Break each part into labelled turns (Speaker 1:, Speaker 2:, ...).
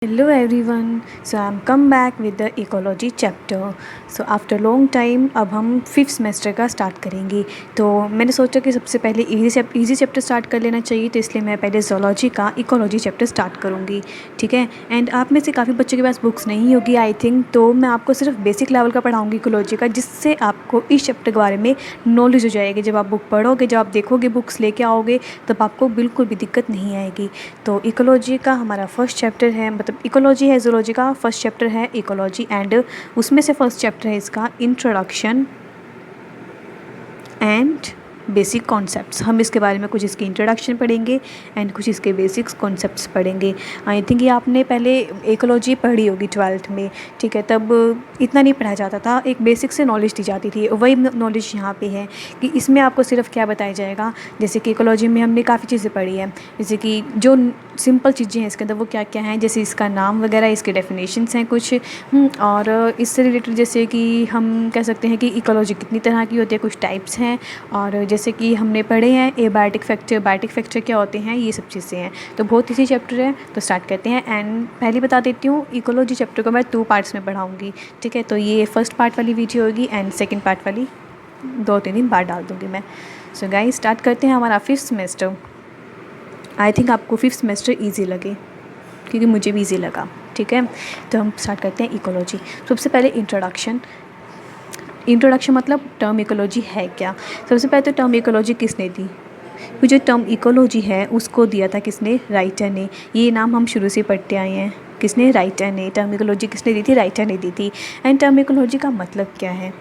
Speaker 1: Hello everyone, so I'm come back with the ecology chapter. So after long time अब हम fifth semester का start करेंगे। तो मैंने सोचा कि सबसे पहले इजी चैप्टर स्टार्ट कर लेना चाहिए, तो इसलिए मैं पहले जोलॉजी का इकोलॉजी चैप्टर स्टार्ट करूँगी, ठीक है। एंड आप में से काफ़ी बच्चों के पास बुक्स नहीं होगी आई थिंक, तो मैं आपको सिर्फ बेसिक लेवल का पढ़ाऊँगी इकोलॉजी का, जिससे आपको इस चैप्टर के बारे में नॉलेज हो जाएगी। जब आप बुक पढ़ोगे, जब आप देखोगे, बुक्स लेके आओगे, तब आपको बिल्कुल भी दिक्कत नहीं आएगी। तो इकोलॉजी का हमारा फर्स्ट चैप्टर है, मतलब इकोलॉजी है ज़ूलॉजी का फर्स्ट चैप्टर है इकोलॉजी, एंड उसमें से फर्स्ट चैप्टर है इसका इंट्रोडक्शन एंड बेसिक कॉन्सेप्ट्स। हम इसके बारे में कुछ इसकी इंट्रोडक्शन पढ़ेंगे एंड कुछ इसके बेसिक्स कॉन्सेप्ट्स पढ़ेंगे। आई थिंक ये आपने पहले इकोलॉजी पढ़ी होगी 12th में, ठीक है। तब इतना नहीं पढ़ाया जाता था, एक बेसिक से नॉलेज दी जाती थी। वही नॉलेज यहाँ पे है कि इसमें आपको सिर्फ क्या बताया जाएगा, जैसे कि इकोलॉजी में हमने काफ़ी चीज़ें पढ़ी है, जैसे कि जो सिंपल चीज़ें हैं इसके अंदर वो क्या क्या हैं, जैसे इसका नाम वगैरह, इसके डेफिनेशंस हैं कुछ, और इससे रिलेटेड जैसे कि हम कह सकते हैं कि इकोलॉजी कितनी तरह की होती है, कुछ टाइप्स हैं, और जैसे कि हमने पढ़े हैं एबायोटिक फैक्टर क्या होते हैं, ये सब चीज़ें हैं। तो बहुत इसी चैप्टर है, तो स्टार्ट करते हैं। एंड पहले बता देती हूँ, इकोलॉजी चैप्टर को मैं 2 पार्ट्स में पढ़ाऊँगी, ठीक है। तो ये फर्स्ट पार्ट वाली वीडियो होगी एंड सेकेंड पार्ट वाली 2-3 दिन बाद डाल दूँगी मैं। सो गाइस, स्टार्ट करते हैं हमारा फिफ्थ सेमेस्टर। आई थिंक आपको फिफ्थ सेमेस्टर ईजी लगे, क्योंकि मुझे भी ईजी लगा, ठीक है। तो हम स्टार्ट करते हैं इकोलॉजी। सबसे पहले इंट्रोडक्शन मतलब टर्म इकोलॉजी है क्या। सबसे पहले तो टर्म इकोलॉजी किसने दी, वो जो टर्म इकोलॉजी है उसको दिया था किसने, राइटर ने। ये नाम हम शुरू से पढ़ते आए हैं, किसने, राइटर ने। टर्म इकोलॉजी किसने दी थी, राइटर ने दी थी। एंड टर्म इकोलॉजी का मतलब क्या है,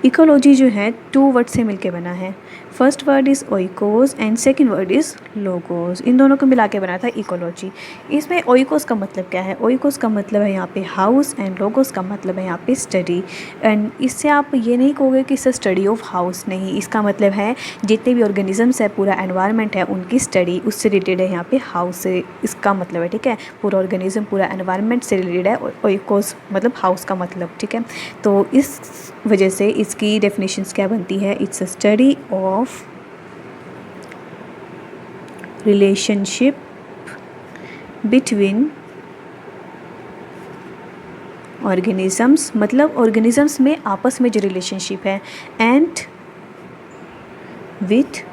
Speaker 1: इकोलॉजी जो है 2 वर्ड से मिलके बना है। First word is oikos and second word is logos, इन दोनों को मिला के बना था इकोलॉजी। इसमें ओइकोस का मतलब क्या है, ओइकोस का मतलब है यहाँ पे हाउस, एंड लोगोस का मतलब है यहाँ पे स्टडी। एंड इससे आप ये नहीं कहोगे कि इससे स्टडी ऑफ हाउस, नहीं, इसका मतलब है जितने भी ऑर्गेनिजम्स है, पूरा एनवायरनमेंट है, उनकी स्टडी, उससे रिलेटेड है यहाँ पे हाउस से, इसका मतलब है, ठीक है। पूरा ऑर्गेनिज्म, पूरा एनवायरनमेंट से रिलेटेड है ओइकोस मतलब हाउस का मतलब, ठीक है। तो इस वजह से इसकी डेफिनेशंस क्या बनती है, it's a study of relationship between organisms, मतलब ऑर्गेनिजम्स में आपस में जो रिलेशनशिप है, एंड विथ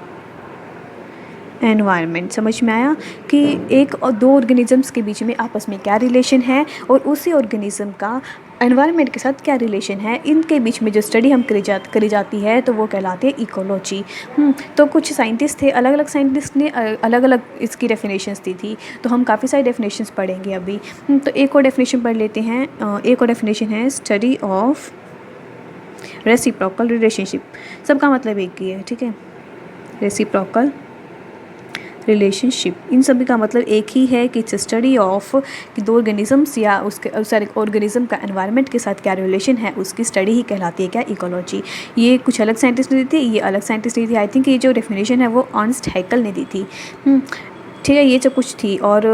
Speaker 1: एनवायरनमेंट। समझ में आया कि एक और 2 ऑर्गेनिजम्स के बीच में आपस में क्या रिलेशन है, और उसी ऑर्गेनिज्म का एनवायरनमेंट के साथ क्या रिलेशन है, इनके बीच में जो स्टडी हम करी जाती है, तो वो कहलाती है इकोलॉजी। तो कुछ साइंटिस्ट थे, अलग अलग साइंटिस्ट ने अलग अलग इसकी डेफिनेशंस दी थी, तो हम काफ़ी सारी डेफिनेशंस पढ़ेंगे अभी। तो एक और डेफिनेशन पढ़ लेते हैं। एक और डेफिनेशन है स्टडी ऑफ रेसिप्रोकल रिलेशनशिप। सबका मतलब एक ही है, ठीक है, रेसिप्रोकल रिलेशनशिप, इन सभी का मतलब एक ही है कि इट्स स्टडी ऑफ कि 2 ऑर्गेनिजम्स या उसके सारे ऑर्गेनिज्म का एनवायरनमेंट के साथ क्या रिलेशन है, उसकी स्टडी ही कहलाती है क्या, इकोलॉजी। ये कुछ अलग साइंटिस्ट ने दी थी, ये अलग साइंटिस्ट ने दी थी। आई थिंक ये जो डेफिनेशन है वो अर्नस्ट हैकेल ने दी थी, ठीक है। ये जो कुछ थी, और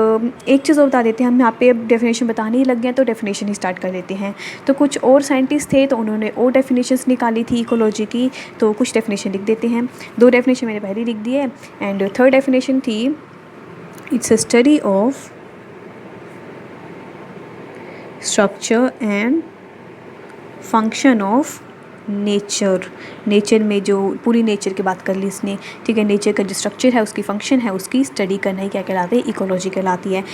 Speaker 1: एक चीज़ और बता देते हैं, हम यहाँ पे डेफिनेशन बताने ही लग गए, तो डेफिनेशन ही स्टार्ट कर देते हैं। तो कुछ और साइंटिस्ट थे, तो उन्होंने और डेफिनेशंस निकाली थी इकोलॉजी की, तो कुछ डेफिनेशन लिख देते हैं। 2 डेफिनेशन मैंने पहले लिख दी है, एंड थर्ड डेफिनेशन थी it's a study of structure and function of nature में जो पूरी नेचर की बात कर ली इसने, ठीक है। नेचर का जो स्ट्रक्चर है, उसकी फंक्शन है, उसकी स्टडी करना ही क्या कहलाती है, इकोलॉजी कहलाती है।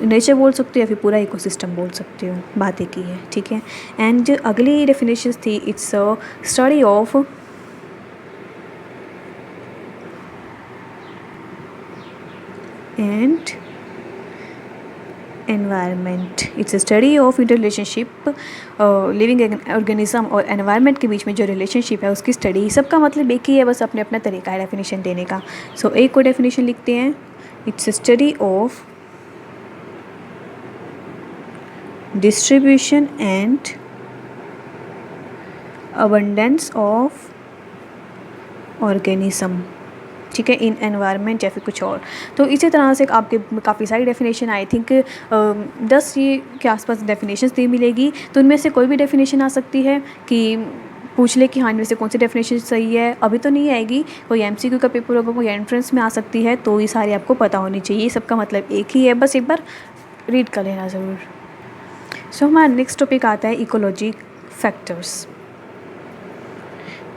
Speaker 1: नेचर बोल सकते हो या फिर पूरा इकोसिस्टम बोल सकते हो, बात एक ही है, ठीक है। एंड जो अगली डेफिनेशन थी, it's a study of and environment. It's a study of interrelationship living organism और एनवायरनमेंट के बीच में जो रिलेशनशिप है, उसकी स्टडी। सबका मतलब एक ही है, बस अपने अपना तरीका है डेफिनेशन देने का। सो एक को डेफिनेशन लिखते हैं, it's a study of distribution and abundance of organism, ठीक है, इन एनवायरनमेंट या फिर कुछ और। तो इसी तरह से आपके काफ़ी सारी डेफिनेशन, आई थिंक 10 ये के आसपास डेफिनेशंस दी मिलेगी। तो उनमें से कोई भी डेफिनेशन आ सकती है कि पूछ ले कि हाँ इनमें से कौन सी डेफिनेशन सही है, अभी तो नहीं आएगी, कोई एमसीक्यू का पेपर होगा, कोई एंट्रेंस में आ सकती है, तो ये सारी आपको पता होनी चाहिए। सबका मतलब एक ही है, बस एक बार रीड कर लेना ज़रूर। सो हमारा नेक्स्ट टॉपिक आता है इकोलॉजी फैक्टर्स।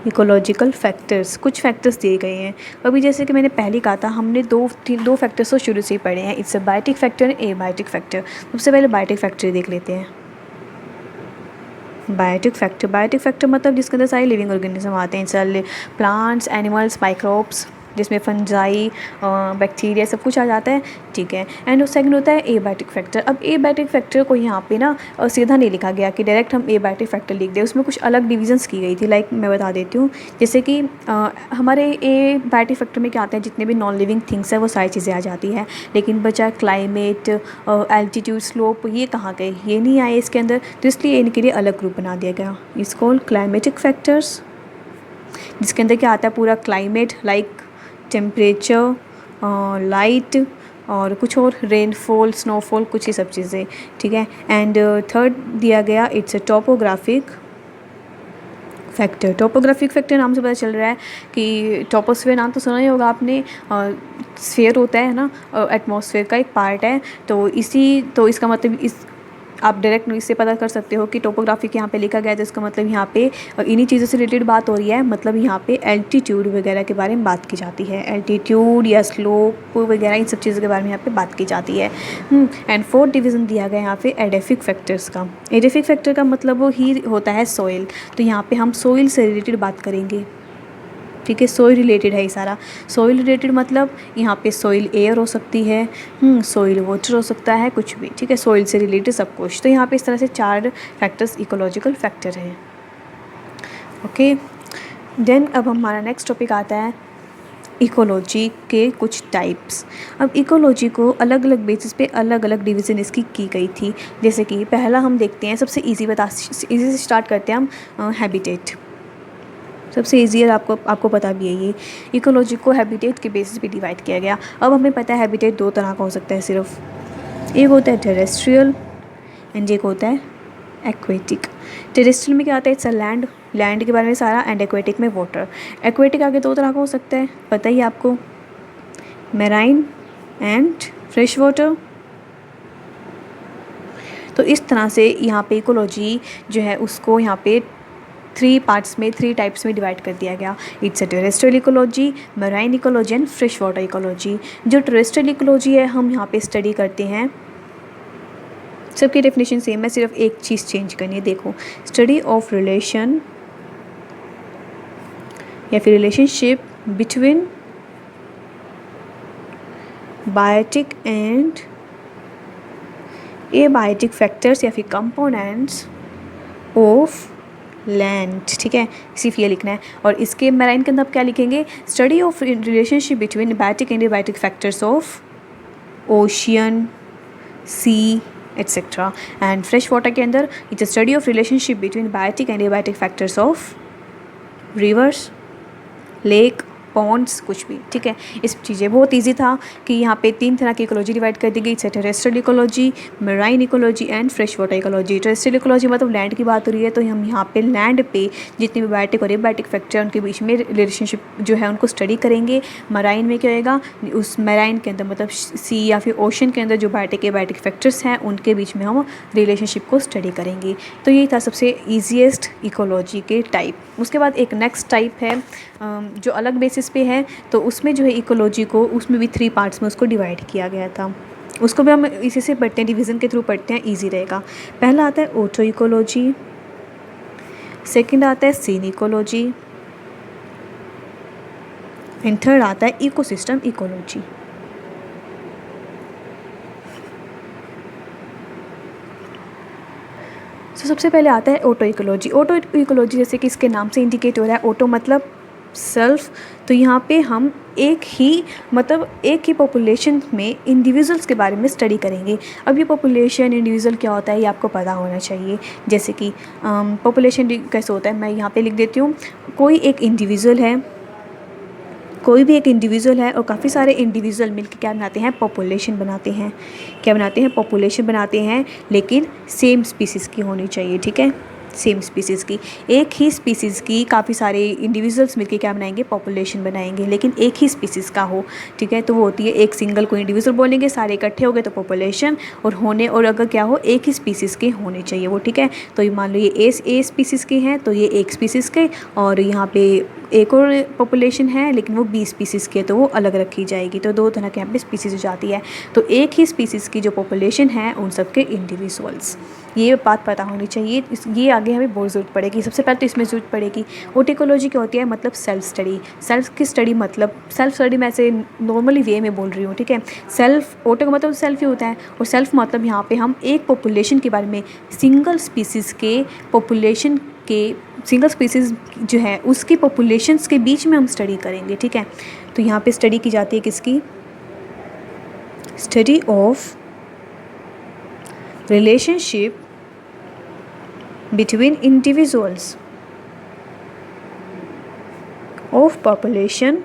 Speaker 1: इकोलॉजिकल फैक्टर्स, कुछ फैक्टर्स दिए गए हैं। अभी जैसे कि मैंने पहले कहा था, हमने दो फैक्टर्स तो शुरू से ही पढ़े हैं, it's a biotic factor and abiotic factor. सबसे पहले बायोटिक फैक्टर देख लेते हैं। बायोटिक फैक्टर मतलब जिसके अंदर सारे लिविंग ऑर्गेनिज्म आते हैं, सेल, प्लांट्स, एनिमल्स, माइक्रोब्स, जिसमें फंजाई, बैक्टीरिया सब कुछ आ जाता है, ठीक है। एंड सेकंड होता है एबायोटिक फैक्टर। अब एबायोटिक फैक्टर को यहाँ पे ना सीधा नहीं लिखा गया कि डायरेक्ट हम एबायोटिक फैक्टर लिख दें, उसमें कुछ अलग डिविजन्स की गई थी। लाइक मैं बता देती हूँ, जैसे कि हमारे एबायोटिक फैक्टर में क्या आते हैं, जितने भी नॉन लिविंग थिंग्स है वो सारी चीज़ें आ जाती है, लेकिन बचा क्लाइमेट, एल्टीट्यूड, स्लोप, ये कहाँ गए, ये नहीं आए इसके अंदर, तो इसलिए इनके लिए अलग ग्रुप बना दिया गया। इट्स कॉल्ड क्लाइमेटिक फैक्टर्स, जिसके अंदर क्या आता है, पूरा क्लाइमेट, लाइक टेम्परेचर, लाइट और कुछ और, रेनफॉल, स्नोफॉल, कुछ ही सब चीज़ें, ठीक है। एंड थर्ड दिया गया it's a topographic factor. Topographic factor नाम से पता चल रहा है कि टोपोस्फेयर नाम तो सुना ही होगा आपने, स्फेयर होता है ना, एटमॉस्फेयर का एक पार्ट है, तो इसका मतलब इस आप डायरेक्ट इससे पता कर सकते हो कि टोपोग्राफिक यहाँ पे लिखा गया है, तो इसका मतलब यहाँ पे इन्हीं चीज़ों से रिलेटेड बात हो रही है। मतलब यहाँ पे एल्टीट्यूड वगैरह के बारे में बात की जाती है, एल्टीट्यूड या स्लोप वगैरह, इन सब चीज़ों के बारे में यहाँ पे बात की जाती है। एंड फोर्थ डिवीज़न दिया गया यहाँ पे एडेफिक फैक्टर्स का। एडेफिक फैक्टर का मतलब वो ही होता है सॉइल, तो यहाँ पर हम सॉइल से रिलेटेड बात करेंगे, ठीक है। सॉइल रिलेटेड है ये सारा। सॉइल रिलेटेड मतलब यहाँ पे सॉइल एयर हो सकती है, सॉइल वाटर हो सकता है, कुछ भी, ठीक है। सॉइल से रिलेटेड सब कुछ। तो यहाँ पे इस तरह से 4 फैक्टर्स इकोलॉजिकल फैक्टर हैं, ओके। देन अब हमारा नेक्स्ट टॉपिक आता है इकोलॉजी के कुछ टाइप्स। अब इकोलॉजी को अलग अलग बेसिस पे अलग अलग डिवीज़न इसकी की गई थी। जैसे कि पहला हम देखते हैं, सबसे ईजी से स्टार्ट करते हैं हम, हैबिटेट। सबसे ईजी है, आपको पता भी है ये। इकोलॉजी को हैबिटेट के बेसिस पे डिवाइड किया गया। अब हमें पता है हैबिटेट 2 तरह का हो सकता है सिर्फ, एक होता है टेरेस्ट्रियल एंड एक होता है एक्वेटिक। टेरेस्ट्रियल में क्या आता है, इट्स अ लैंड के बारे में सारा, एंड एक्वेटिक में वाटर। एक्वेटिक आगे 2 तरह का हो सकता है, पता ही आपको, मैराइन एंड फ्रेश वाटर। तो इस तरह से यहाँ पे इकोलॉजी जो है उसको यहाँ पे 3 टाइप्स में डिवाइड कर दिया गया। It's a terrestrial ecology, marine ecology and fresh water ecology. जो टेरेस्ट्रियल इकोलॉजी है हम यहाँ पे स्टडी करते हैं, सबकी डेफिनेशन सेम है, सिर्फ एक चीज़ चेंज करनी है। देखो, स्टडी ऑफ रिलेशन या फिर relationship between biotic and abiotic factors या फिर कंपोनेंट्स ऑफ लैंड, ठीक है, सिर्फ ये लिखना है। और इसके मैराइन के अंदर आप क्या लिखेंगे, study of relationship between biotic and abiotic factors of ocean, sea, etcetera. And fresh water के अंदर it's a study of relationship between biotic and abiotic factors of rivers, lake, ponds, कुछ भी, ठीक है। इस चीज़ें बहुत इजी था कि यहाँ पे 3 तरह की इकोलॉजी डिवाइड कर दी गई, terrestrial ecology, marine ecology and fresh water ecology. Terrestrial ecology मतलब लैंड की बात हो रही है, तो हम यहाँ पे लैंड पे जितने भी बायोटिक और एबायोटिक फैक्टर हैं उनके बीच में रिलेशनशिप जो है उनको स्टडी करेंगे। मैराइन में क्या होएगा, उस मैराइन के अंदर मतलब सी या फिर ओशन के अंदर जो बायोटिक एबायोटिक फैक्टर्स हैं उनके बीच में हम रिलेशनशिप को स्टडी करेंगे। तो यही था सबसे ईजीएस्ट इकोलॉजी के टाइप। उसके बाद एक नेक्स्ट टाइप है जो अलग बेसिस पे है, तो उसमें जो है इकोलॉजी को, उसमें भी 3 पार्ट्स में उसको डिवाइड किया गया था। उसको भी हम इसी से पढ़ते हैं, डिवीज़न के थ्रू पढ़ते हैं, इजी रहेगा। पहला आता है ऑटो इकोलॉजी, सेकंड आता है सीन इकोलॉजी एंड थर्ड आता है इकोसिस्टम इकोलॉजी। तो सबसे पहले आता है ऑटो इकोलॉजी। ऑटो इकोलॉजी जैसे कि इसके नाम से इंडिकेट हो रहा है, ऑटो मतलब सेल्फ, तो यहाँ पे हम एक ही पॉपुलेशन में इंडिविजुअल्स के बारे में स्टडी करेंगे। अब ये पॉपुलेशन इंडिविजुअल क्या होता है ये आपको पता होना चाहिए। जैसे कि पॉपुलेशन कैसे होता है, मैं यहाँ पे लिख देती हूँ, कोई भी एक इंडिविजुअल है और काफ़ी सारे इंडिविजुअल मिलकर क्या बनाते हैं, पॉपुलेशन बनाते हैं, पॉपुलेशन बनाते हैं, लेकिन सेम स्पीसीज़ की होनी चाहिए, ठीक है। सेम स्पीसीज़ की। एक ही स्पीसीज़ की काफ़ी सारे इंडिविजुअल्स मिलके क्या बनाएंगे, पॉपुलेशन बनाएंगे, लेकिन एक ही स्पीसीज़ का हो, ठीक है, तो वो होती है एक सिंगल को इंडिविजुअल बोलेंगे, सारे इकट्ठे हो गए तो पॉपुलेशन, और अगर क्या हो, एक ही स्पीसीज़ के होने चाहिए वो, ठीक है। तो ये मान लो ये ए स्पीसीज़ के हैं तो ये एक स्पीसीज़ के, और यहाँ पे एक और पॉपुलेशन है लेकिन वो 20 स्पीसीज़ की है तो वो अलग रखी जाएगी। तो दो तरह के यहाँ पे स्पीसीज़ हो जाती है। तो एक ही स्पीसीज़ की जो पॉपुलेशन है उन सब के इंडिविजुअल्स, ये बात पता होनी चाहिए। ये आगे हमें बहुत ज़रूरत पड़ेगी। सबसे पहले तो इसमें ज़रूरत पड़ेगी ओटिकोलॉजी क्या होती है, मतलब सेल्फ स्टडी। सेल्फ की स्टडी मतलब सेल्फ स्टडी मैं ऐसे नॉर्मली वे में बोल रही हूँ, ठीक है। सेल्फ, ओटो का मतलब सेल्फ ही होता है, और सेल्फ मतलब यहाँ पे हम एक पॉपुलेशन के बारे में, सिंगल स्पीसीज़ के पॉपुलेशन के, सिंगल स्पीसीज़ जो है उसकी पॉपुलेशंस के बीच में हम स्टडी करेंगे, ठीक है। तो यहाँ पे स्टडी की जाती है किसकी, study of relationship between individuals of population,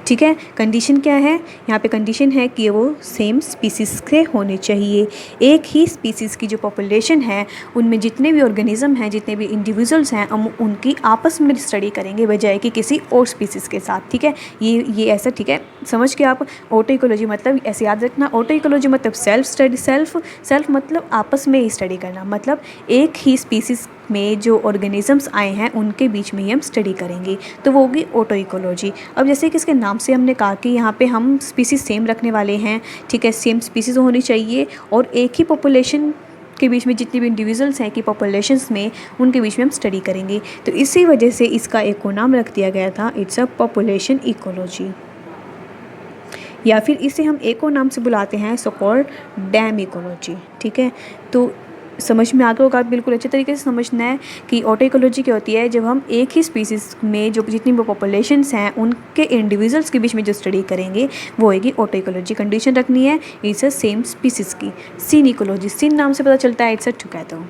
Speaker 1: ठीक है। कंडीशन क्या है यहाँ पे, कंडीशन है कि वो सेम स्पीसीज़ के होने चाहिए। एक ही स्पीसीज़ की जो पॉपुलेशन है उनमें जितने भी ऑर्गेनिज्म हैं, जितने भी इंडिविजुअल्स हैं, हम उनकी आपस में स्टडी करेंगे बजाय कि किसी और स्पीसीज़ के साथ, ठीक है। ये ऐसा, ठीक है, समझ के आप। ऑटो इकोलॉजी मतलब ऐसे याद रखना, ऑटो इकोलॉजी मतलब सेल्फ स्टडी, सेल्फ मतलब आपस में ही स्टडी करना, मतलब एक ही स्पीसीज़ में जो ऑर्गेनिजम्स आए हैं उनके बीच में ही हम स्टडी करेंगे, तो वो होगी ऑटो इकोलॉजी। अब जैसे कि इसके नाम से हमने कहा कि यहाँ पे हम स्पीसीज़ सेम रखने वाले हैं, ठीक है, सेम स्पीसीज़ होनी चाहिए, और एक ही पॉपुलेशन के बीच में जितनी भी इंडिविजुअल्स हैं कि पॉपुलेशंस में, उनके बीच में हम स्टडी करेंगे। तो इसी वजह से इसका एक को नाम रख दिया गया था, इट्स अ पॉपुलेशन इकोलॉजी, या फिर इसे हम एक और नाम से बुलाते हैं, सो कॉल्ड डैम इकोलॉजी, ठीक है। तो समझ में आ गया होगा, बिल्कुल अच्छे तरीके से समझना है कि ऑटो इकोलॉजी क्या होती है, जब हम एक ही स्पीसीज़ में जो जितनी भी पॉपुलेशंस हैं उनके इंडिविजुअल्स के बीच में जो स्टडी करेंगे वो होगी ऑटो इकोलॉजी। कंडीशन रखनी है इट्स अ सेम स्पीसीज़ की। सीन इकोलॉजी, सीन नाम से पता चलता है इट्स अ टुगेदर।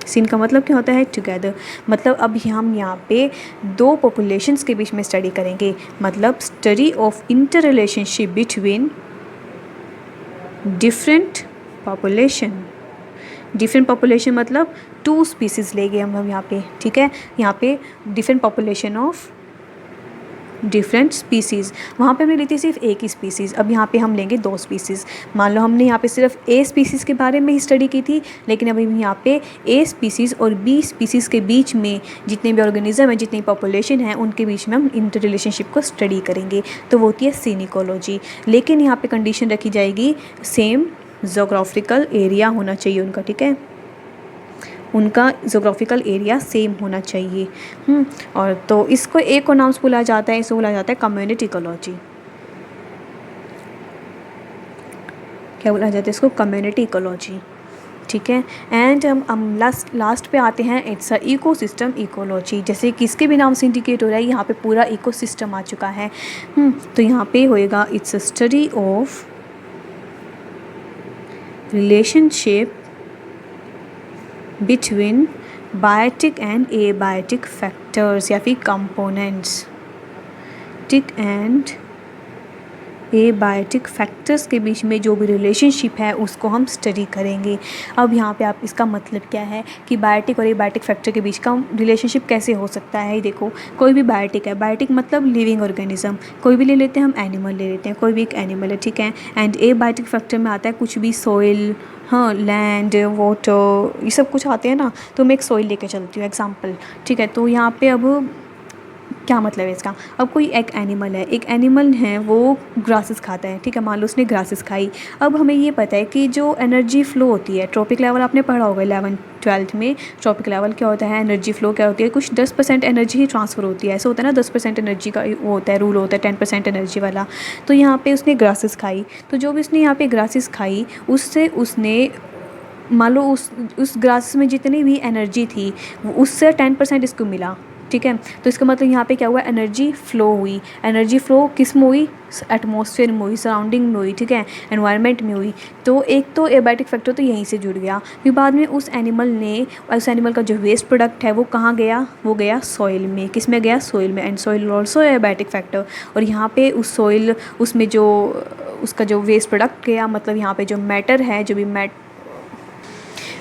Speaker 1: सीन का मतलब क्या होता है, टुगेदर, मतलब अब हम यहाँ पे दो पॉपुलेशंस के बीच में स्टडी करेंगे, मतलब study of inter relationship between different population. Different population मतलब टू स्पीसीज़ लेंगे हम लोग यहाँ पे, ठीक है। यहाँ पे different population of different species, वहाँ पे हमने ली थी सिर्फ एक ही स्पीसीज़, अब यहाँ पे हम लेंगे दो स्पीसीज़। मान लो हमने यहाँ पे सिर्फ ए स्पीसीज़ के बारे में ही स्टडी की थी, लेकिन अभी यहाँ पे ए स्पीसीज़ और बी स्पीसीज़ के बीच में जितने भी ऑर्गेनिज्म है, जितनी पॉपुलेशन है, उनके बीच में हम इंटर रिलेशनशिप को स्टडी करेंगे, तो वो होती है सीन इकोलॉजी। लेकिन यहाँ पे कंडीशन रखी जाएगी सेम जोग्राफिकल एरिया होना चाहिए उनका, ठीक है, उनका जोग्राफिकल एरिया सेम होना चाहिए। और तो इसको एक और नाम से बोला जाता है, इसको बोला जाता है कम्युनिटी इकोलॉजी। क्या बोला जाता है इसको, कम्युनिटी इकोलॉजी, ठीक है। एंड हम लास्ट पे आते हैं, इट्स अ इकोसिस्टम इकोलॉजी। जैसे किसके भी नाम से इंडिकेट हो रहा है, यहाँ पे पूरा इकोसिस्टम आ चुका है। तो यहाँ पे होएगा it's a study of relationship between biotic and abiotic factors या फिर components, tick and abiotic factors के बीच में जो भी रिलेशनशिप है उसको हम स्टडी करेंगे। अब यहाँ पे आप इसका मतलब क्या है कि बायोटिक और एबायोटिक फैक्टर के बीच का रिलेशनशिप कैसे हो सकता है। देखो, कोई भी बायोटिक है, बायोटिक मतलब लिविंग ऑर्गेनिज्म, कोई भी ले लेते हैं हम, एनिमल ले लेते हैं, कोई भी एक एनिमल है, ठीक है। एंड एबायोटिक फैक्टर में आता है कुछ भी, सॉइल, हाँ, लैंड, वाटर, ये सब कुछ आते हैं ना। तो मैं एक सॉइल लेके चलती हूँ एग्जाम्पल, ठीक है। तो यहाँ पे अब क्या मतलब है इसका, अब कोई एक एनिमल है, एक एनिमल है वो ग्रासेस खाता है, ठीक है, मान लो उसने ग्रासेस खाई। अब हमें ये पता है कि जो एनर्जी फ़्लो होती है, ट्रॉपिक लेवल आपने पढ़ा होगा 11th-12th में, ट्रॉपिक लेवल क्या होता है, एनर्जी फ़्लो क्या होती है, कुछ 10% एनर्जी ही ट्रांसफ़र होती है, ऐसा होता है ना, 10% एनर्जी का वो होता है, रूल होता है 10% एनर्जी वाला। तो यहाँ पर उसने ग्रासेस खाई, तो जो भी उसने यहाँ पर ग्रासेस खाई उससे उसने, मान लो उस ग्रास में जितनी भी एनर्जी थी उससे 10% इसको मिला, ठीक है। तो इसका मतलब यहाँ पे क्या हुआ, एनर्जी फ़्लो हुई। एनर्जी फ़्लो किस में हुई, एटमॉस्फेयर में हुई, सराउंडिंग में हुई, ठीक है, एनवायरनमेंट में हुई। तो एक तो एबायोटिक फैक्टर तो यहीं से जुड़ गया। फिर बाद में उस एनिमल का जो वेस्ट प्रोडक्ट है वो कहाँ गया, वो गया सॉइल में। किस में गया, सॉइल में। And soil also abiotic factor. और यहाँ पे उस सॉइल, उसमें जो उसका जो वेस्ट प्रोडक्ट गया, मतलब यहाँ पे जो मैटर है, जो भी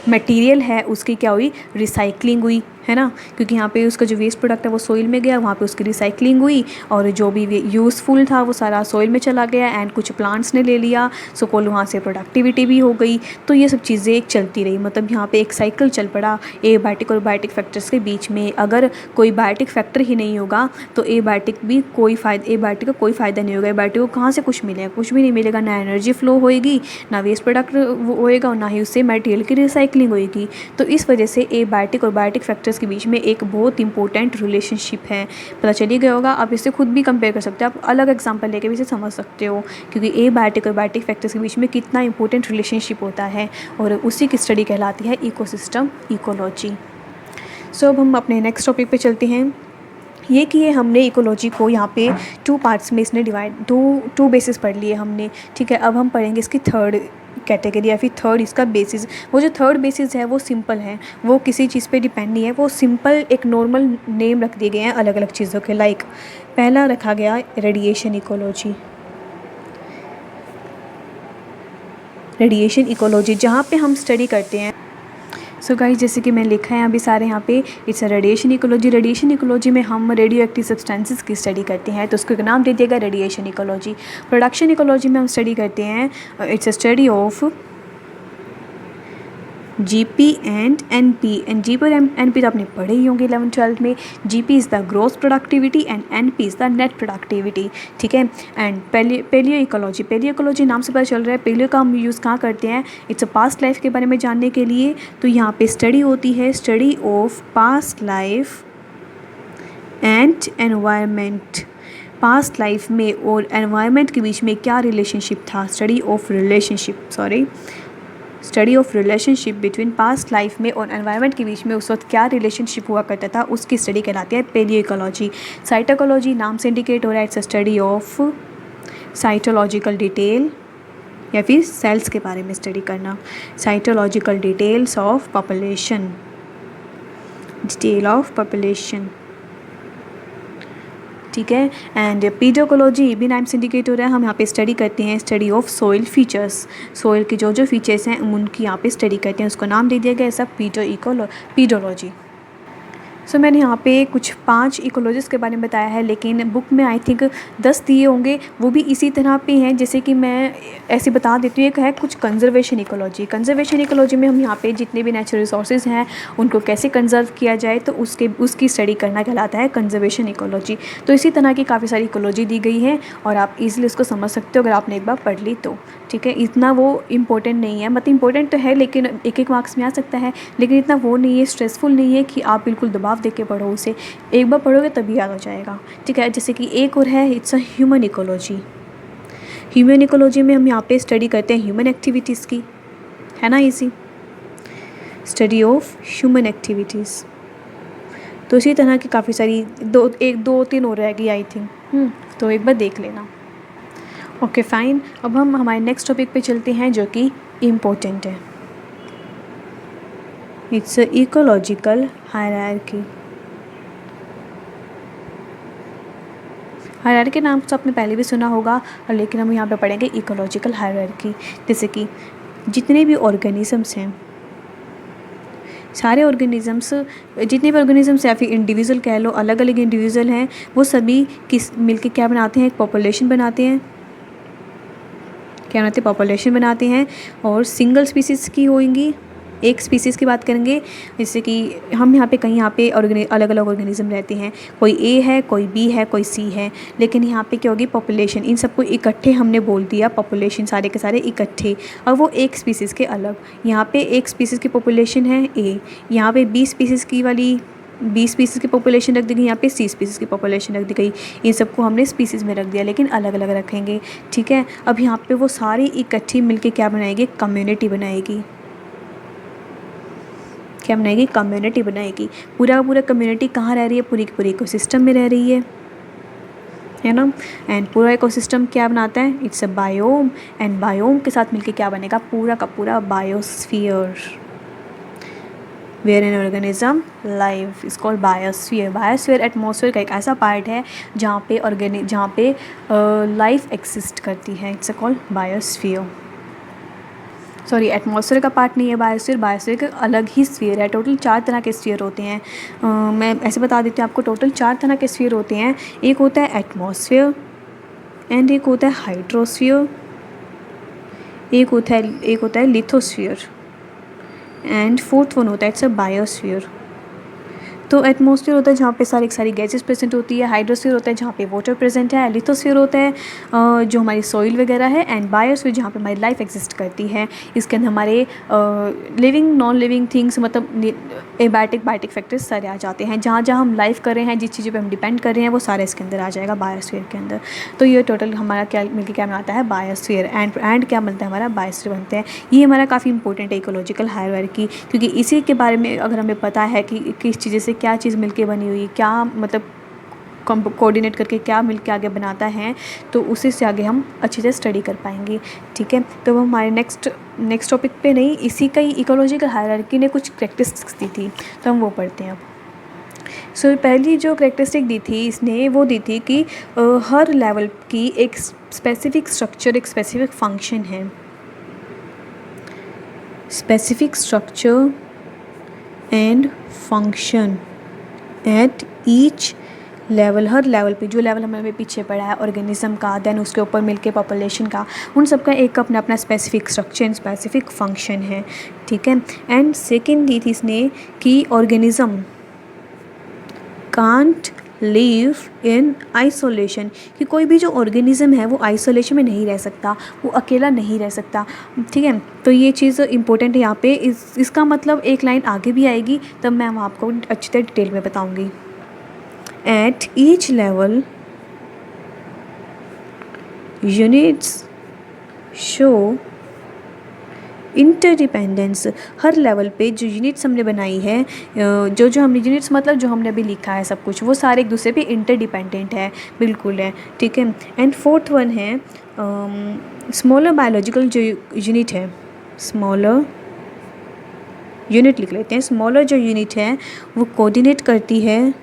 Speaker 1: मटेरियल है उसकी क्या हुई, रिसाइकलिंग हुई, है ना, क्योंकि यहाँ पे उसका जो वेस्ट प्रोडक्ट है वो सोइल में गया, वहाँ पे उसकी रिसाइकलिंग हुई और जो भी यूज़फुल था वो सारा सोइल में चला गया एंड कुछ प्लांट्स ने ले लिया, सो कॉल वहाँ से प्रोडक्टिविटी भी हो गई। तो ये सब चीज़ें एक चलती रही, मतलब यहाँ पे एक साइकिल चल पड़ा एबायोटिक और बायोटिक फैक्टर्स के बीच में। अगर कोई बायोटिक फैक्टर ही नहीं होगा तो एबायोटिक का कोई फ़ायदा नहीं होगा। एबायोटिक को कहाँ से कुछ मिलेगा, कुछ भी नहीं मिलेगा, ना एनर्जी फ्लो होएगी, ना वेस्ट प्रोडक्ट होएगा और ना ही उससे मटेरियल की रिसाइकलिंग होएगी। तो इस वजह से एबायोटिक और बायोटिक फैक्टर्स के बीच में एक बहुत इंपॉर्टेंट रिलेशनशिप है। पता चल ही गया होगा, आप इससे खुद भी कंपेयर कर सकते हो, आप अलग एग्जांपल लेके भी इसे समझ सकते हो, क्योंकि एबायोटिक और बायोटिक फैक्टर्स के बीच में कितना इंपॉर्टेंट रिलेशनशिप होता है और उसी की स्टडी कहलाती है इकोसिस्टम इकोलॉजी। सो अब हम अपने नेक्स्ट टॉपिक पे चलते हैं। ये कि ये हमने इकोलॉजी को यहाँ पे 2 पार्ट्स में इसने डिवाइड, टू बेसिस पढ़ लिए हमने, ठीक है। अब हम पढ़ेंगे इसकी थर्ड कैटेगरी या फिर थर्ड इसका बेसिस। वो जो थर्ड बेसिस है वो सिंपल है, वो किसी चीज़ पे डिपेंड नहीं है, वो सिंपल एक नॉर्मल नेम रख दिए गए हैं अलग अलग चीज़ों के। लाइक पहला रखा गया रेडिएशन इकोलॉजी, रेडिएशन इकोलॉजी जहाँ पे हम स्टडी करते हैं। सो गाइस, जैसे कि मैंने लिखा है अभी सारे यहाँ पे, it's a radiation ecology. Radiation ecology में हम रेडियो एक्टिव सब्सटेंसेस की स्टडी करते हैं, तो उसको एक नाम दे दिएगा रेडिएशन इकोलॉजी। प्रोडक्शन इकोलॉजी में हम स्टडी करते हैं, it's a study of GP and NP. And GP और एनपी तो आपने पढ़े ही होंगे 11th-12th में। GP is the gross productivity and NP is the net productivity, ठीक है। And paleo ecology, paleo ecology नाम से पता चल रहा है पेलियो का हम यूज़ कहाँ करते हैं, इट्स अ पास्ट लाइफ के बारे में जानने के लिए। तो यहाँ पे स्टडी होती है, study of past life and environment. Past life में और एनवायरनमेंट के बीच में क्या रिलेशनशिप था, study of relationship between past life में और एनवायरनमेंट के बीच में उस वक्त क्या रिलेशनशिप हुआ करता था, उसकी स्टडी कहलाती है पेलियो इकोलॉजी। साइटोलॉजी नाम से इंडिकेट हो रहा है, it's a study of cytological detail या फिर सेल्स के बारे में स्टडी करना। Cytological details of population, detail of population, ठीक है। एंड पीडोकोलॉजी भी नाम से इंडिकेट हो रहा है, हम यहाँ पे स्टडी करते हैं study of soil features. Soil के जो फीचर्स हैं उनकी यहाँ पे स्टडी करते हैं, उसको नाम दे दिया गया ऐसा पीडोलॉजी। सो मैंने यहाँ पे कुछ 5 इकोलॉजिस्ट के बारे में बताया है, लेकिन बुक में आई थिंक 10 दिए होंगे, वो भी इसी तरह पे हैं। जैसे कि मैं ऐसे बता देती हूँ, एक है कुछ कंजर्वेशन इकोलॉजी। कंजर्वेशन इकोलॉजी में हम यहाँ पे जितने भी नेचुरल रिसोर्सेज हैं उनको कैसे कंजर्व किया जाए, तो उसकी स्टडी करना कहलाता है कंजर्वेशन इकोलॉजी। तो इसी तरह की काफ़ी सारी इकोलॉजी दी गई है और आप ईजिली उसको समझ सकते हो अगर आपने एक बार पढ़ ली तो, ठीक है। इतना वो इम्पोर्टेंट नहीं है, मतलब इम्पोर्टेंट तो है लेकिन एक मार्क्स में आ सकता है, लेकिन इतना वो नहीं है, स्ट्रेसफुल नहीं है कि आप बिल्कुल दबाव दे के पढ़ो उसे। एक बार पढ़ोगे तभी याद हो जाएगा, ठीक है। जैसे कि एक और है, it's a human ecology. Human ecology में हम यहाँ पे स्टडी करते हैं ह्यूमन एक्टिविटीज़ की, है ना, इसी स्टडी ऑफ ह्यूमन एक्टिविटीज़। तो इसी तरह की काफ़ी सारी 2-3 और रहेगी आई थिंक, तो एक बार देख लेना। ओके फाइन, अब हम हमारे नेक्स्ट टॉपिक पे चलते हैं जो कि इम्पोर्टेंट है, इट्स इकोलॉजिकल हायरार्की। हायरार्की नाम तो आपने पहले भी सुना होगा, लेकिन हम यहाँ पे पढ़ेंगे इकोलॉजिकल हायरार्की। जैसे कि जितने भी ऑर्गेनिजम्स हैं, सारे ऑर्गेनिजम्स, जितने भी ऑर्गेनिजम्स या फिर इंडिविजुअल कह लो, अलग अलग इंडिविजुअल हैं, वो सभी मिलके क्या बनाते हैं, एक पॉपुलेशन बनाते हैं। क्या बनाते हैं, पॉपुलेशन बनाते हैं। और सिंगल स्पीसीज़ की होंगी, एक स्पीसीज़ की बात करेंगे। जैसे कि हम यहाँ पे अलग अलग ऑर्गेनिज्म रहते हैं, कोई ए है, कोई बी है, कोई सी है, लेकिन यहाँ पे क्या होगी, पॉपुलेशन। इन सबको इकट्ठे हमने बोल दिया, पॉपुलेशन सारे के सारे इकट्ठे, और वो एक स्पीसीज़ के अलग। यहाँ पे एक स्पीसीज़ की पॉपुलेशन है ए, यहाँ पे बी स्पीसीज़ की पॉपुलेशन रख दी गई, यहाँ पे सी स्पीसीज़ की पॉपुलेशन रख दी गई। इन सबको हमने स्पीसीज़ में रख दिया, लेकिन अलग अलग रखेंगे, ठीक है। अब यहाँ पे वो सारी इकट्ठी मिलके क्या बनाएगी, कम्युनिटी बनाएगी। क्या बनाएगी, कम्युनिटी बनाएगी। पूरा कम्युनिटी कहाँ रह रही है, पूरी की पूरी इकोसिस्टम में रह रही है ना। एंड पूरा इकोसिस्टम क्या बनाता है, it's a biome. And biome के साथ मिलके क्या बनेगा, पूरा का पूरा biosphere. Where an organism live is called biosphere. Biosphere atmosphere का एक ऐसा पार्ट है जहाँ पे लाइफ एग्जिस्ट करती है, it's called biosphere. Sorry atmosphere का पार्ट नहीं है बायोस्फीयर, बायोस्फीयर का अलग ही स्फीयर है। टोटल 4 तरह के स्फीयर होते हैं। मैं ऐसे बता देती हूँ आपको, टोटल 4 तरह के स्फीयर होते हैं। एक होता है एटमॉस्फेयर, एंड एक होता है हाइड्रोस्फीयर, एक होता है लिथोस्फीयर, एंड फोर्थ वन होता है इट्स अ बायोस्फीयर। तो एटमॉस्फेयर होता है जहाँ पे सारी गैसेस प्रेजेंट होती है, हाइड्रोस्फीयर होता है जहाँ पे वाटर प्रेजेंट है, लिथोस्फीयर होता है जो हमारी सॉइल वगैरह है, एंड बायोस्फीयर जहाँ पे हमारी लाइफ एग्जिस्ट करती है। इसके अंदर हमारे लिविंग नॉन लिविंग थिंग्स मतलब एबायोटिक बायोटिक फैक्टर्स सारे आ जाते हैं। जहाँ जहाँ हम लाइफ कर रहे हैं, जिस चीज़ पे हम डिपेंड कर रहे हैं, वो सारे इसके अंदर आ जाएगा बायोस्फीयर के अंदर। तो ये टोटल हमारा क्या मिलकर क्या बनाता है बायोस्फीयर, एंड क्या बनता है हमारा बायोस्फीयर बनता है। ये हमारा काफ़ी इंपॉर्टेंट है इकोलॉजिकल हायरार्की, क्योंकि इसी के बारे में अगर हमें पता है कि किस चीज़ से क्या चीज़ मिलके बनी हुई, क्या मतलब कोऑर्डिनेट करके क्या मिलके आगे बनाता है, तो उसी से आगे हम अच्छे से स्टडी कर पाएंगे। ठीक है, तो वो हमारे नेक्स्ट टॉपिक पे नहीं, इसी का ही इकोलॉजिकल हायरार्की ने कुछ कैरेक्टरिस्टिक्स दी थी, तो हम वो पढ़ते हैं अब। सो पहली जो कैरेक्टरिस्टिक दी थी इसने वो दी थी कि हर लेवल की एक स्पेसिफिक स्ट्रक्चर, एक स्पेसिफिक फंक्शन है। Specific structure and function at each level, her level पे, जो लेवल हमें पीछे पड़ा है ऑर्गेनिज्म का, देन उसके ऊपर मिलके पॉपुलेशन का, उन सब का एक अपना अपना specific structure and specific function है। ठीक है, एंड सेकेंड दी थी इसने कि organism can't live in isolation, कि कोई भी जो ऑर्गेनिज्म है वो आइसोलेशन में नहीं रह सकता, वो अकेला नहीं रह सकता। ठीक है, तो ये चीज़ इंपॉर्टेंट है यहाँ पे। इसका मतलब एक लाइन आगे भी आएगी, तब मैं आपको अच्छी तरह डिटेल में बताऊँगी। At each level units show interdependence, her level पे जो यूनिट्स हमने बनाई है, जो हमने यूनिट्स मतलब जो हमने अभी लिखा है सब कुछ, वो सारे एक दूसरे पे इंटरडिपेंडेंट है, बिल्कुल है। ठीक है, एंड फोर्थ वन है स्मॉलर बायोलॉजिकल जो यूनिट है, स्मॉलर यूनिट लिख लेते हैं। स्मॉलर जो यूनिट है वो कोऑर्डिनेट करती है,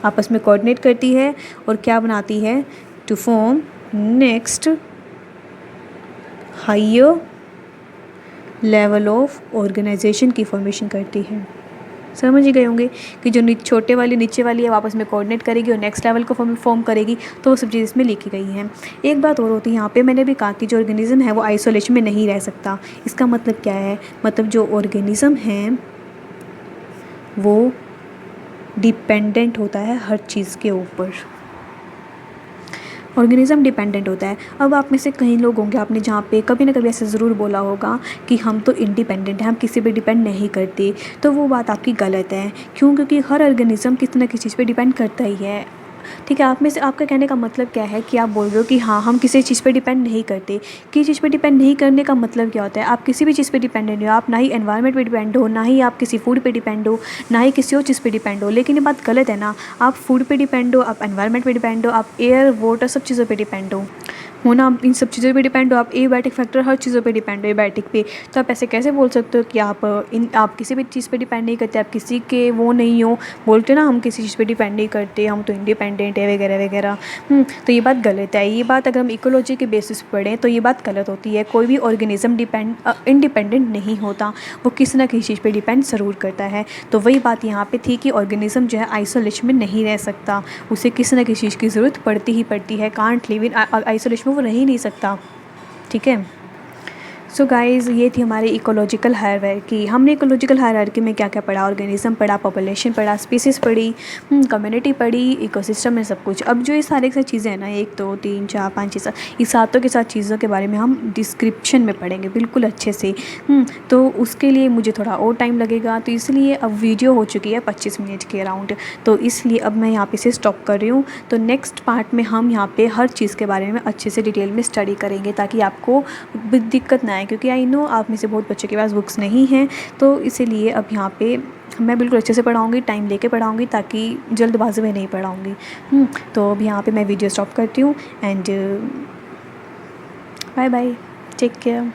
Speaker 1: आपस में कोऑर्डिनेट करती है और क्या बनाती है, to form next higher level of organization की फॉर्मेशन करती है। समझ ही गए होंगे कि जो छोटे वाली नीचे वाली है आपस में कोऑर्डिनेट करेगी और नेक्स्ट लेवल को फॉर्म करेगी, तो वो सब चीज़ इसमें लिखी गई हैं। एक बात और होती है यहाँ पे, मैंने भी कहा कि जो ऑर्गेनिज्म है वो आइसोलेशन में नहीं रह सकता। इसका मतलब क्या है, मतलब जो ऑर्गेनिज्म है वो डिपेंडेंट होता है हर चीज़ के ऊपर, ऑर्गेनिज्म डिपेंडेंट होता है। अब आप में से कई लोग होंगे, आपने जहाँ पे कभी ना कभी ऐसे ज़रूर बोला होगा कि हम तो इंडिपेंडेंट हैं, हम किसी पे डिपेंड नहीं करते, तो वो बात आपकी गलत है। क्यों? क्योंकि हर ऑर्गेनिज्म किसी न किसी चीज़ पे डिपेंड करता ही है। ठीक है, आप में से आपका कहने का मतलब क्या है कि आप बोल रहे हो कि हाँ हम किसी चीज़ पे डिपेंड नहीं करते। किसी चीज़ पे डिपेंड नहीं करने का मतलब क्या होता है, आप किसी भी चीज़ पे डिपेंडेंट हो, आप ना ही एनवायरनमेंट पे डिपेंड हो, ना ही आप किसी फूड पे डिपेंड हो, ना ही किसी और चीज़ पे डिपेंड हो। लेकिन ये बात गलत है ना, आप फूड पे डिपेंड हो, आप एनवायरनमेंट पे डिपेंड हो, आप एयर वाटर सब चीज़ों पर डिपेंड हो ना, आप इन सब चीज़ों पे डिपेंड हो, आप एबायोटिक फैक्टर हर चीज़ों पे डिपेंड हो एबायोटिक पे। तो आप ऐसे कैसे बोल सकते हो कि आप किसी भी चीज़ पे डिपेंड नहीं करते, आप किसी के वो नहीं हो, बोलते ना हम किसी चीज़ पे डिपेंड नहीं करते, हम तो इंडिपेंडेंट है वगैरह वगैरह। तो ये बात गलत है। ये बात अगर हम इकोलॉजी के बेसिस पर पढ़ें तो ये बात गलत होती है। कोई भी ऑर्गेनिज्म इंडिपेंडेंट नहीं होता, वो किसी ना किसी चीज़ पे डिपेंड ज़रूर करता है। तो वही बात यहाँ पे थी कि ऑर्गेनिज्म जो है आइसोलेशन में नहीं रह सकता, उसे किसी ना किसी चीज़ की ज़रूरत पड़ती ही पड़ती है। कांट लिव इन आइसोलेशन, वो रह ही नहीं सकता। ठीक है, सो गाइज़ ये थी हमारी इकोलॉजिकल हायरार्की। हमने इकोलॉजिकल हायरार्की में क्या क्या पढ़ा, ऑर्गेनिज्म पढ़ा, पॉपुलेशन पढ़ा, स्पीसीज़ पढ़ी, कम्युनिटी पढ़ी, इकोसिस्टम में सब कुछ। अब जो ये सारी चीज़ें हैं ना, 1 2 3 4 5 6 7, ये सातों के साथ चीज़ों के बारे में हम डिस्क्रिप्शन में पढ़ेंगे बिल्कुल अच्छे से। तो उसके लिए मुझे थोड़ा और टाइम लगेगा, तो इसलिए अब वीडियो हो चुकी है 25 मिनट के अराउंड, तो इसलिए अब मैं यहाँ पे से स्टॉप कर रही हूँ। तो नेक्स्ट पार्ट में हम यहाँ पे हर चीज़ के बारे में अच्छे से डिटेल में स्टडी करेंगे, ताकि आपको दिक्कत ना आए, क्योंकि आई नो आप में से बहुत बच्चों के पास बुक्स नहीं हैं। तो इसीलिए अब यहाँ पे मैं बिल्कुल अच्छे से पढ़ाऊँगी, टाइम लेके पढ़ाऊँगी, ताकि जल्दबाजी में नहीं पढ़ाऊँगी। तो अब यहाँ पे मैं वीडियो स्टॉप करती हूँ, and bye bye, take care.